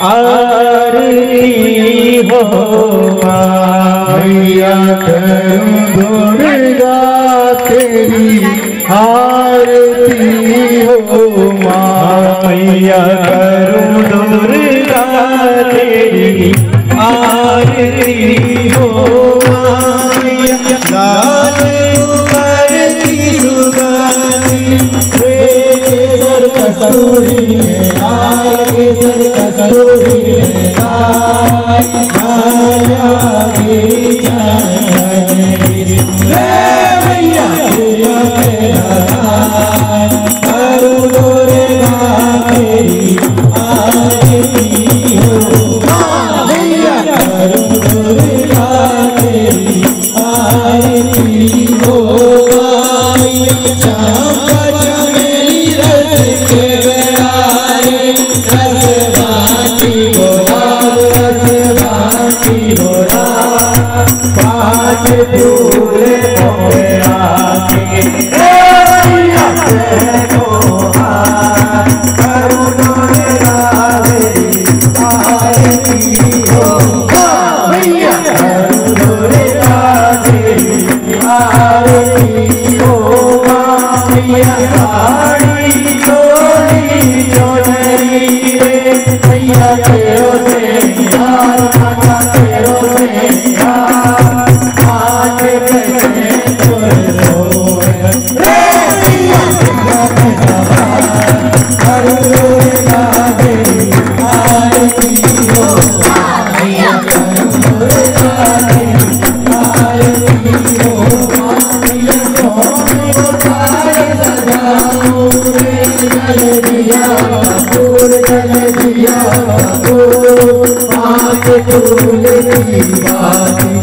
आरती हो मैया करूं दुर्गा तेरी आरती हो मैया करूं दुर्गा तेरी आरती हो मैया लाल करती सुगानी केसर कस्तूरी केसर कस्तूरी माया की मैया करूं दुर्गा तेरी आरती हो मैया करूं दुर्गा तेरी आरती हो चंपा चमेली रस के बेराए रस बाटी गोलाल रस बाटी गोलाल पाँच फूल मोरा के मैया को करूं दुर्गा तेरी आरती हो मैया करूं दुर्गा तेरी आरती हो मैया साड़ी चोली चोनरी रे मैया तेरो से यार माता तेरो से यार आज कैसे तुर सोए रे मैया करूं दुर्गा तेरी आरती हो मैया करूं दुर्गा तेरी आरती हो मैया सोने को तारे सजाऊं रे जल दिया फूल जल दिया फूल पाँच फूल की बाती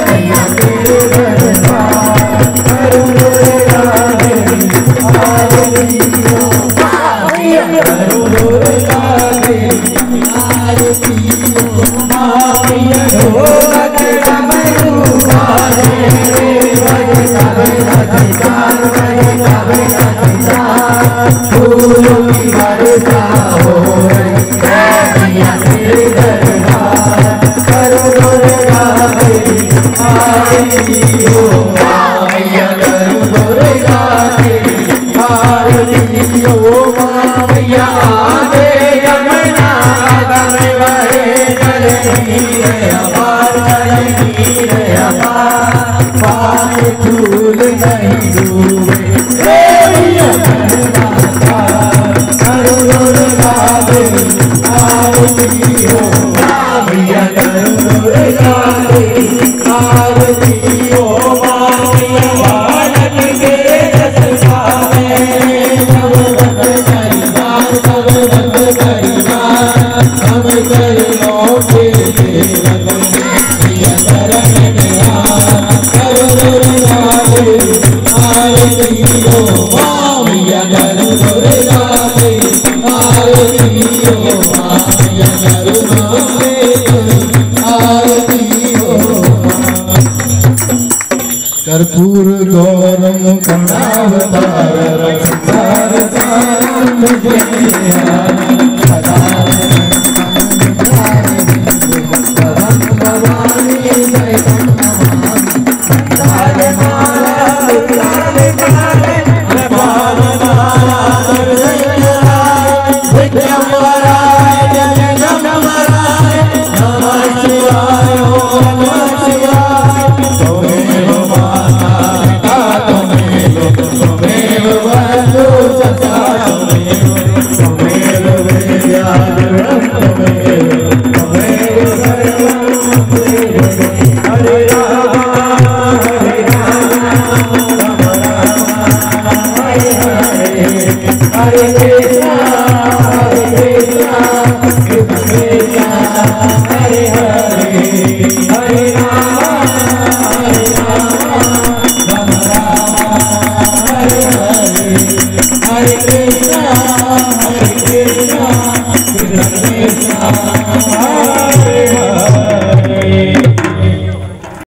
मैया तेरे दरबार करूं दुर्गा तेरी आरती हो मैया करूं दुर्गा तेरी आरती हो मैया ढोलक डमरू बाजे बजता बजता सितार बजता बजता सितार फूलों की वर्षा हो रही मैया तेरे दरबार करूं दुर्गा तेरी आरती हो मैया करूं दुर्गा तेरी आरती हो मैया आगे यमुना गंगे बहे चलनी रे अपार चलनी रे अपार पाँच फूल नहीं डूबे मैया करूं दुर्गा तेरी आरती हो मैया करूं दुर्गा तेरी आरती हो मैया बालक के रस पावे सब बंद करी बार सब बंद करी बार हम करियो के मैया करूं दुर्गा तेरी आरती हो मैया करूं दुर्गा तेरी आरती हो मैया करूं आरती हो कर्पूर गौरम करुणावतार रक्षार सारं भवानी जय माला